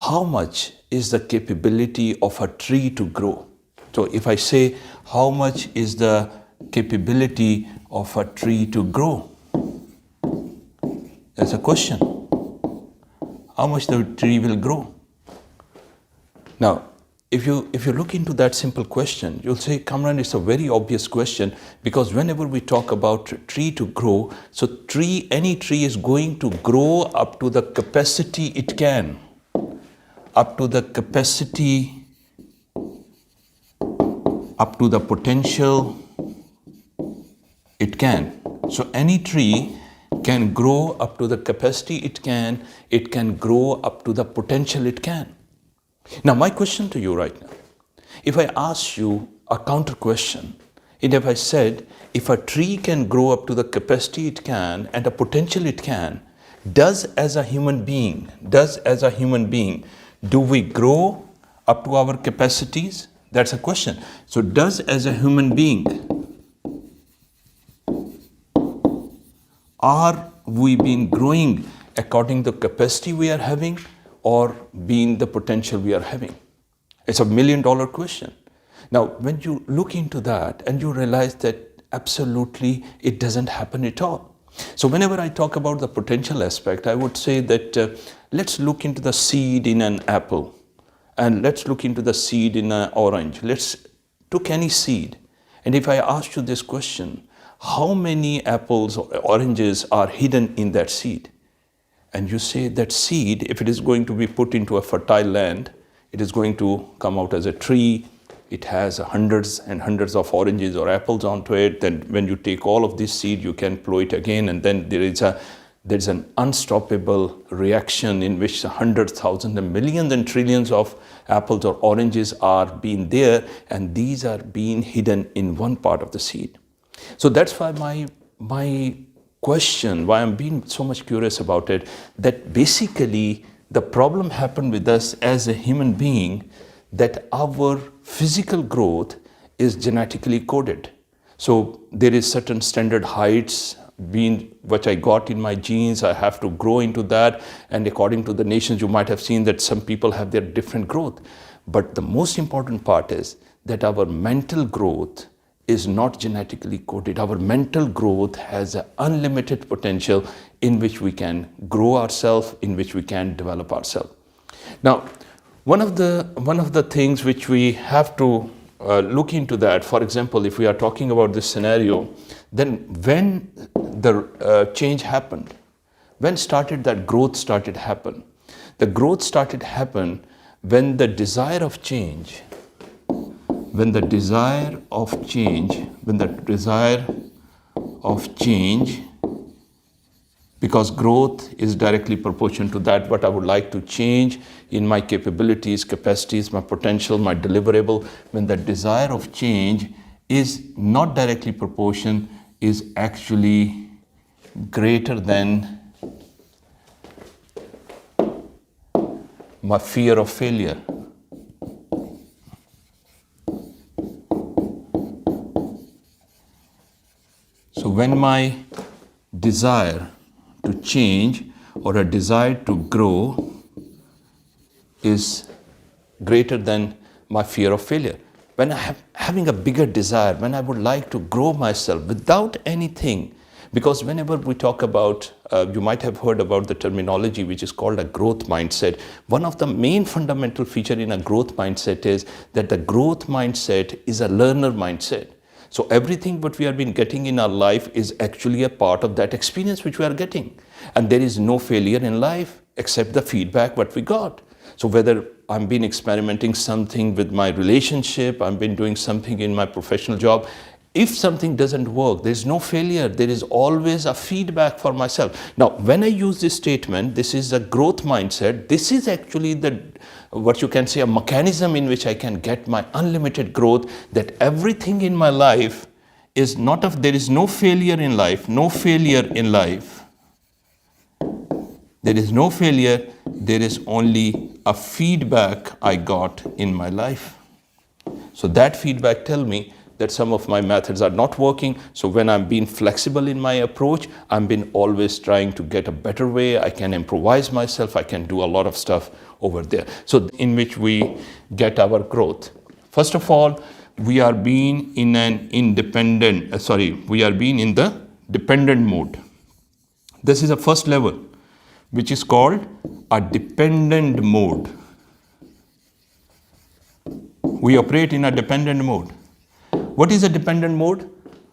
how much is the capability of a tree to grow? So if I say, how much is the capability of a tree to grow? That's a question. How much the tree will grow? Now, if you look into that simple question, you'll say, Kamran, it's a very obvious question, because whenever we talk about tree to grow, so any tree is going to grow up to the capacity it can, up to the capacity, up to the potential it can. So any tree can grow up to the capacity it can grow up to the potential it can. Now, my question to you right now, if I ask you a counter question, and if I said, if a tree can grow up to the capacity it can and the potential it can, does as a human being, do we grow up to our capacities? That's a question. So does as a human being, are we been growing according to the capacity we are having, or being the potential we are having? It's $1 million question. Now, when you look into that and you realize that absolutely it doesn't happen at all. So whenever I talk about the potential aspect, I would say that let's look into the seed in an apple, and let's look into the seed in an orange. Let's take any seed. And if I ask you this question, how many apples or oranges are hidden in that seed? And you say that seed, if it is going to be put into a fertile land, it is going to come out as a tree. It has hundreds and hundreds of oranges or apples onto it. Then when you take all of this seed, you can plow it again. And then there's an unstoppable reaction in which hundreds, thousands, and millions and trillions of apples or oranges are being there. And these are being hidden in one part of the seed. So that's why my question, why I'm being so much curious about it, that basically the problem happened with us as a human being, that our physical growth is genetically coded. So there is certain standard heights which I got in my genes. I have to grow into that. And according to the nations, you might have seen that some people have their different growth. But the most important part is that our mental growth is not genetically coded. Our mental growth has an unlimited potential in which we can grow ourselves, in which we can develop ourselves. Now, one of the things which we have to look into that, for example, if we are talking about this scenario, then when the change happened, when started that growth started happen? The growth started happen when the desire of change, because growth is directly proportional to that, what I would like to change in my capabilities, capacities, my potential, my deliverable, when the desire of change is not directly proportional, is actually greater than my fear of failure. So when my desire to change or a desire to grow is greater than my fear of failure, when I am having a bigger desire, when I would like to grow myself without anything, because whenever we talk about, you might have heard about the terminology which is called a growth mindset. One of the main fundamental feature in a growth mindset is that the growth mindset is a learner mindset. So everything what we have been getting in our life is actually a part of that experience which we are getting. And there is no failure in life except the feedback what we got. So whether I've been experimenting something with my relationship, I've been doing something in my professional job, if something doesn't work, there's no failure. There is always a feedback for myself. Now, when I use this statement, this is a growth mindset. This is actually what you can say, a mechanism in which I can get my unlimited growth, that everything in my life is not there is no failure in life, no failure in life. There is no failure. There is only a feedback I got in my life. So that feedback tell me that some of my methods are not working. So when I'm being flexible in my approach, I'm been always trying to get a better way. I can improvise myself. I can do a lot of stuff over there. So in which we get our growth. First of all, we are being in an we are being in the dependent mode. This is the first level, which is called a dependent mode. We operate in a dependent mode. What is a dependent mode?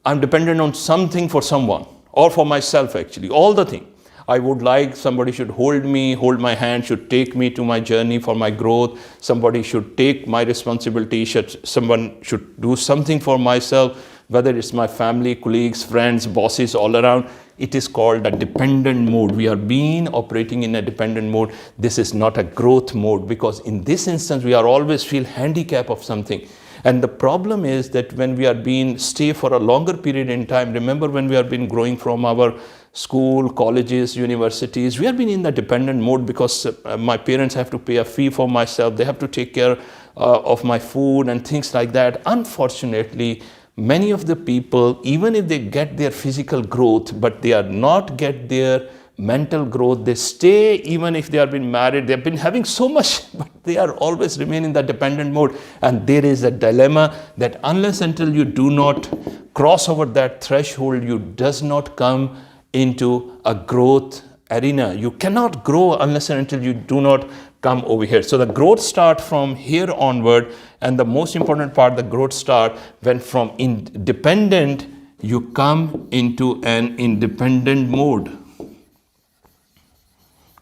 I'm dependent on something for someone, or for myself actually, all the thing. I would like somebody should hold me, hold my hand, should take me to my journey for my growth. Somebody should take my responsibility, someone should do something for myself, whether it's my family, colleagues, friends, bosses, all around. It is called a dependent mode. We are being operating in a dependent mode. This is not a growth mode, because in this instance, we are always feel handicap of something. And the problem is that when we are being stay for a longer period in time, remember when we are been growing from our school, colleges, universities, we have been in the dependent mode because my parents have to pay a fee for myself. They have to take care of my food and things like that. Unfortunately, many of the people, even if they get their physical growth, but they are not get their mental growth, they stay, even if they have been married, they have been having so much, but they are always remain in the dependent mode. And there is a dilemma that unless until you do not cross over that threshold, you does not come into a growth arena. You cannot grow unless and until you do not come over here. So the growth start from here onward, and the most important part, the growth start when from independent you come into an independent mode.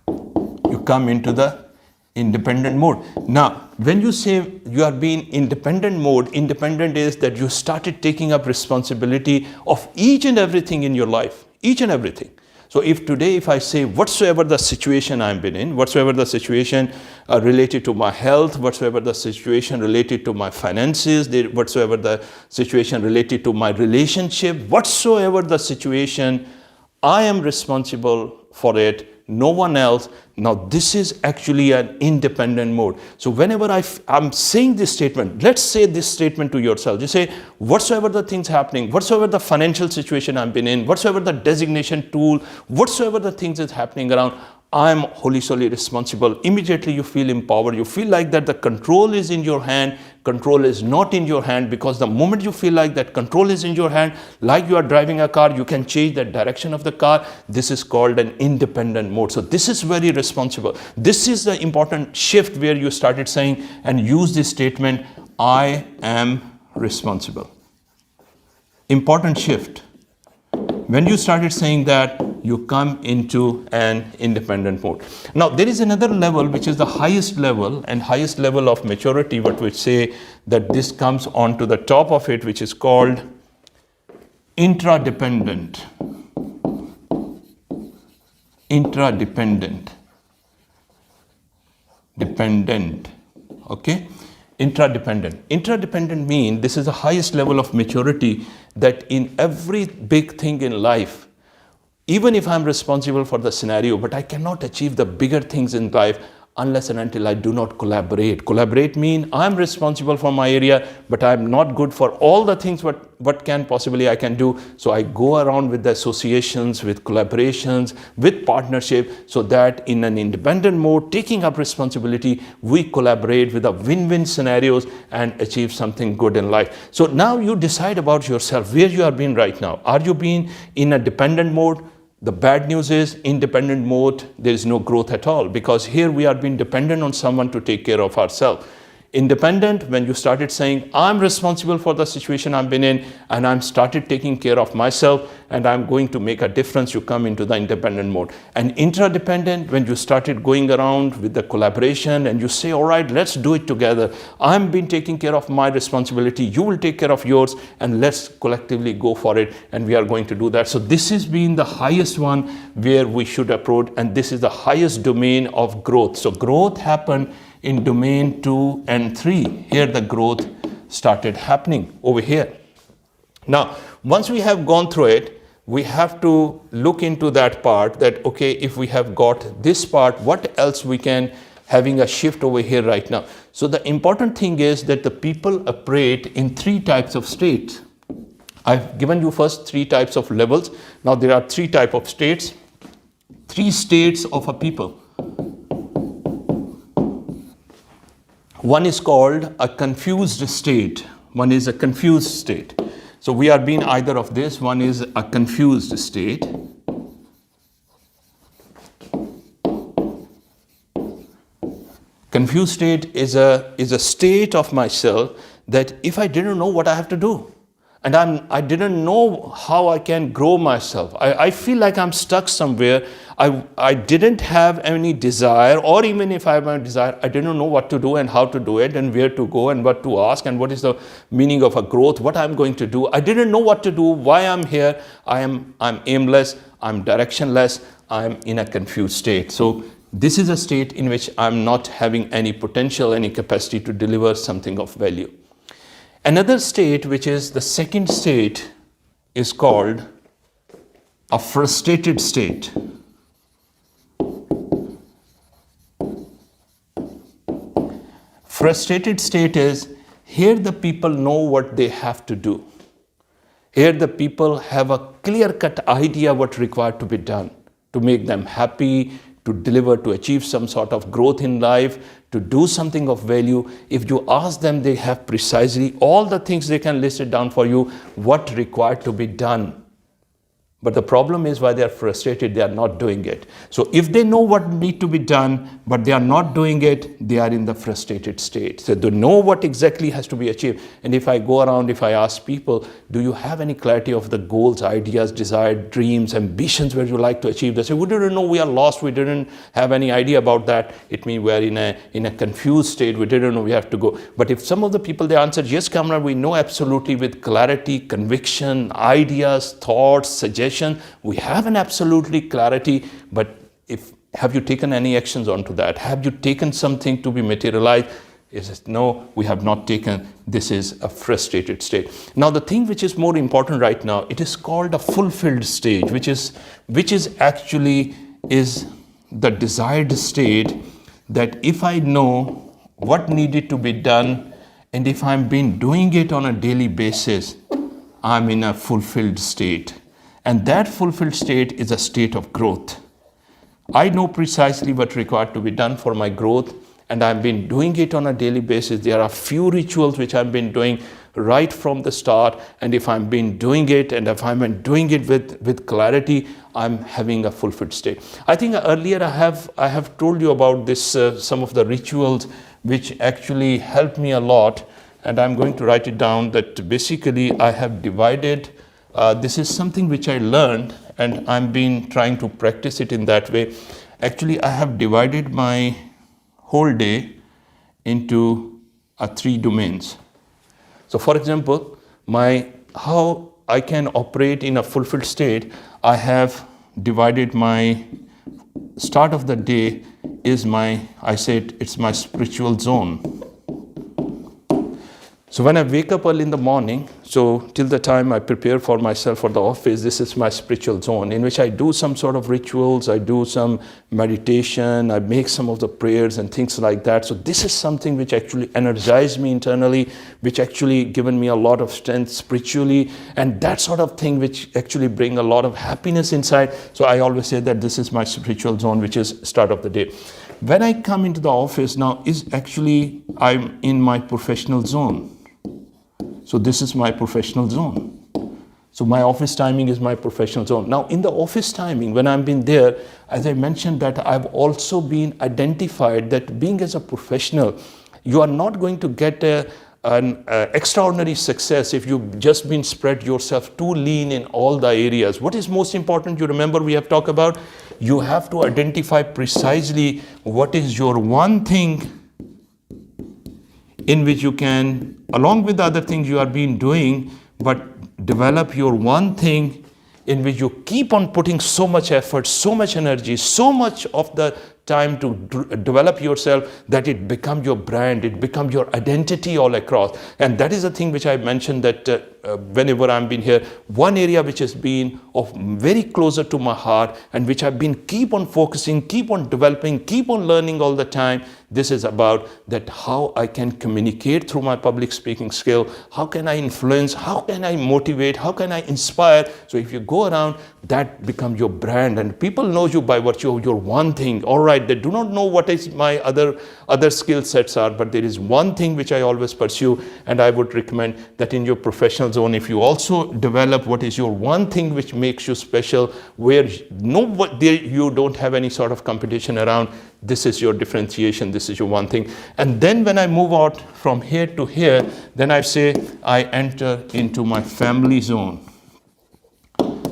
You come into the independent mode. Now, when you say you are being independent mode, independent is that you started taking up responsibility of each and everything in your life, each and everything. So if I say whatsoever the situation I've been in, whatsoever the situation related to my health, whatsoever the situation related to my finances, whatsoever the situation related to my relationship, whatsoever the situation, I am responsible for it, no one else. Now this is actually an independent mode. So whenever I'm saying this statement, let's say this statement to yourself. You say, whatsoever the things happening, whatsoever the financial situation I've been in, whatsoever the designation tool, whatsoever the things is happening around, I'm wholly solely responsible. Immediately you feel empowered. You feel like that the control is in your hand. Control is not in your hand, because the moment you feel like that control is in your hand, like you are driving a car, you can change the direction of the car. This is called an independent mode. So this is very responsible. This is the important shift where you started saying and use this statement, I am responsible. Important shift. When you started saying that, you come into an independent mode. Now, there is another level, which is the highest level of maturity, what we say that this comes onto the top of it, which is called intradependent. Dependent. Okay? Intradependent. Intradependent means this is the highest level of maturity, that in every big thing in life, even if I'm responsible for the scenario, but I cannot achieve the bigger things in life unless and until I do not collaborate. Collaborate means I'm responsible for my area, but I'm not good for all the things what can possibly I can do. So I go around with the associations, with collaborations, with partnership, so that in an independent mode, taking up responsibility, we collaborate with a win-win scenarios and achieve something good in life. So now you decide about yourself, where you are being right now. Are you being in a dependent mode? The bad news is, independent mode, there is no growth at all, because here we are being dependent on someone to take care of ourselves. Independent, when you started saying, I'm responsible for the situation I've been in, and I'm started taking care of myself, and I'm going to make a difference, you come into the independent mode. And intradependent, when you started going around with the collaboration, and you say, all right, let's do it together. I'm been taking care of my responsibility, you will take care of yours, and let's collectively go for it, and we are going to do that. So this has been the highest one where we should approach, and this is the highest domain of growth. So growth happened in domain 2 and 3. Here the growth started happening over here. Now, once we have gone through it, we have to look into that part, that, okay, if we have got this part, what else we can having a shift over here right now. So the important thing is that the people operate in three types of states. I've given you first three types of levels. Now there are three types of states, three states of a people. One is called a confused state. One is a confused state. So we are being either of this. One is a confused state. Confused state is a state of myself that if I didn't know what I have to do, and I didn't know how I can grow myself. I feel like I'm stuck somewhere. I didn't have any desire, or even if I have a desire, I didn't know what to do and how to do it and where to go and what to ask and what is the meaning of a growth, what I'm going to do. I didn't know what to do, why I'm here. I'm aimless, I'm directionless, I'm in a confused state. So this is a state in which I'm not having any potential, any capacity to deliver something of value. Another state, which is the second state, is called a frustrated state. Frustrated state is, here the people know what they have to do. Here the people have a clear-cut idea what required to be done to make them happy, to deliver, to achieve some sort of growth in life, to do something of value. If you ask them, they have precisely all the things they can list it down for you, what required to be done. But the problem is why they are frustrated, they are not doing it. So if they know what need to be done, but they are not doing it, they are in the frustrated state. So they know what exactly has to be achieved. And if I go around, if I ask people, do you have any clarity of the goals, ideas, desired, dreams, ambitions where you like to achieve? They say, we didn't know, we are lost, we didn't have any idea about that. It means we are in a confused state, we didn't know we have to go. But if some of the people, they answered, yes, Kamran, we know absolutely with clarity, conviction, ideas, thoughts, suggestions, we have an absolutely clarity, but have you taken any actions onto that? Have you taken something to be materialized? It says, no, we have not taken. This is a frustrated state. Now, the thing which is more important right now, it is called a fulfilled state, which is actually the desired state, that if I know what needed to be done, and if I'm been doing it on a daily basis, I'm in a fulfilled state. And that fulfilled state is a state of growth. I know precisely what required to be done for my growth, and I've been doing it on a daily basis. There are few rituals which I've been doing right from the start, and if I've been doing it, and if I've been doing it with clarity, I'm having a fulfilled state. I think earlier I have told you about this, some of the rituals which actually helped me a lot, and I'm going to write it down, that basically I have divided. This is something which I learned, and I've been trying to practice it in that way. Actually, I have divided my whole day into 3 domains. So, for example, how I can operate in a fulfilled state, I have divided my start of the day is I said it's my spiritual zone. So when I wake up early in the morning, so till the time I prepare for myself for the office, this is my spiritual zone in which I do some sort of rituals, I do some meditation, I make some of the prayers and things like that. So this is something which actually energized me internally, which actually given me a lot of strength spiritually, and that sort of thing which actually bring a lot of happiness inside. So I always say that this is my spiritual zone, which is start of the day. When I come into the office now I'm in my professional zone. So this is my professional zone. So my office timing is my professional zone. Now in the office timing, when I've been there, as I mentioned that I've also been identified that being as a professional, you are not going to get an extraordinary success if you've just been spread yourself too lean in all the areas. What is most important, you remember we have talked about, you have to identify precisely what is your one thing in which you can, along with the other things you have been doing, but develop your one thing in which you keep on putting so much effort, so much energy, so much of the time to develop yourself that it becomes your brand, it becomes your identity all across. And that is the thing which I mentioned, that whenever I'm been here, one area which has been of very closer to my heart and which I've been keep on focusing, keep on developing, keep on learning all the time. This is about that how I can communicate through my public speaking skill, how can I influence, how can I motivate, how can I inspire. So if you go around, that becomes your brand and people know you by virtue of your one thing. All right, they do not know what is my other skill sets are, but there is one thing which I always pursue, and I would recommend that in your professional zone, if you also develop what is your one thing which makes you special, where you don't have any sort of competition around, this is your differentiation, this is your one thing. And then when I move out from here to here, then I say I enter into my family zone.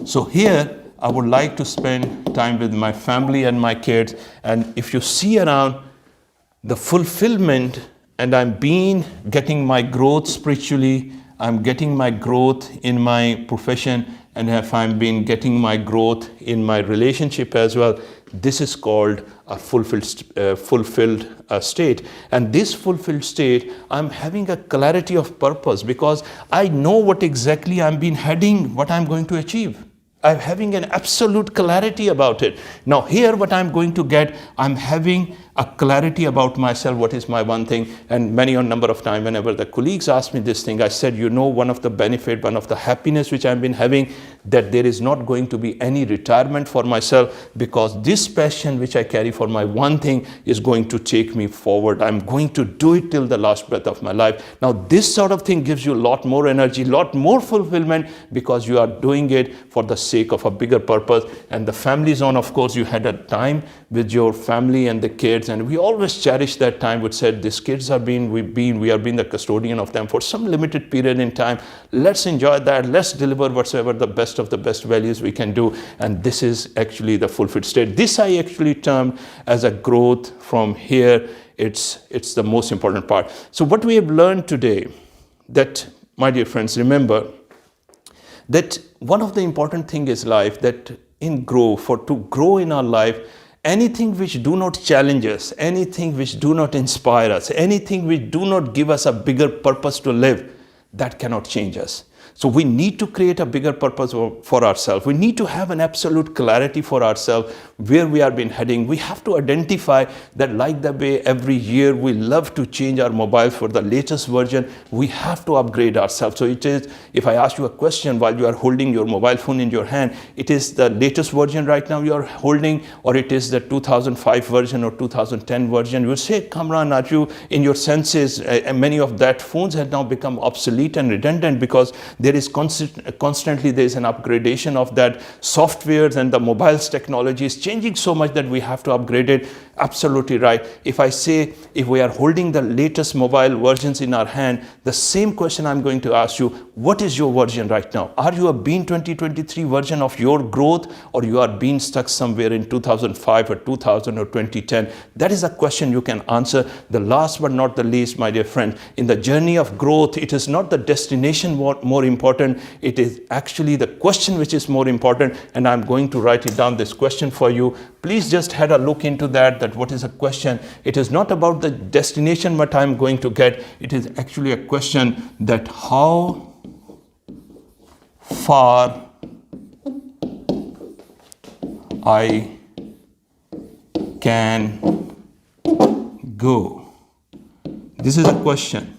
So here I would like to spend time with my family and my kids. And if you see around the fulfillment, and I'm getting my growth spiritually, I'm getting my growth in my profession, and if I'm getting my growth in my relationship as well, this is called a fulfilled state. And this fulfilled state, I'm having a clarity of purpose because I know what exactly I'm heading, what I'm going to achieve. I'm having an absolute clarity about it. Now here what I'm going to get, I'm having a clarity about myself, what is my one thing. And many a number of times whenever the colleagues ask me this thing, I said, one of the benefit, one of the happiness which I've been having, that there is not going to be any retirement for myself, because this passion which I carry for my one thing is going to take me forward. I'm going to do it till the last breath of my life. Now this sort of thing gives you a lot more energy, lot more fulfillment, because you are doing it for the sake of a bigger purpose. And the family zone, of course, you had a time with your family and the kids, and we always cherish that time. We said these kids we are being the custodian of them for some limited period in time. Let's enjoy that. Let's deliver whatsoever the best of the best values we can do. And this is actually the fulfilled state. This I actually termed as a growth from here. It's the most important part. So what we have learned today, that, my dear friends, remember that one of the important thing is life, that to grow in our life, anything which do not challenge us, anything which do not inspire us, anything which do not give us a bigger purpose to live, that cannot change us. So we need to create a bigger purpose for ourselves. We need to have an absolute clarity for ourselves where we are heading. We have to identify that, like the way every year we love to change our mobiles for the latest version, we have to upgrade ourselves. So it is, if I ask you a question while you are holding your mobile phone in your hand, it is the latest version right now you are holding, or it is the 2005 version or 2010 version. You will say, Kamran, are you in your senses? Many of that phones have now become obsolete and redundant, because there is constantly there is an upgradation of that softwares, and the mobiles technology is changing so much that we have to upgrade it. Absolutely right. If I say, if we are holding the latest mobile versions in our hand, the same question I'm going to ask you, what is your version right now? Are you a Bean 2023 version of your growth, or you are being stuck somewhere in 2005 or 2000 or 2010? That is a question you can answer. The last but not the least, my dear friend, in the journey of growth, it is not the destination more important. It is actually the question which is more important. And I'm going to write it down, this question for you. Please just have a look into that what is a question. It is not about the destination what I'm going to get. It is actually a question that how far I can go. This is a question.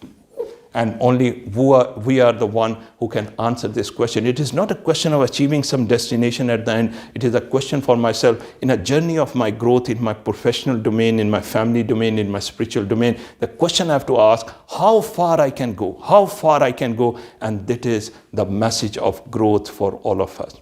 And only we are the one who can answer this question. It is not a question of achieving some destination at the end. It is a question for myself in a journey of my growth in my professional domain, in my family domain, in my spiritual domain. The question I have to ask, how far I can go, how far I can go. And that is the message of growth for all of us.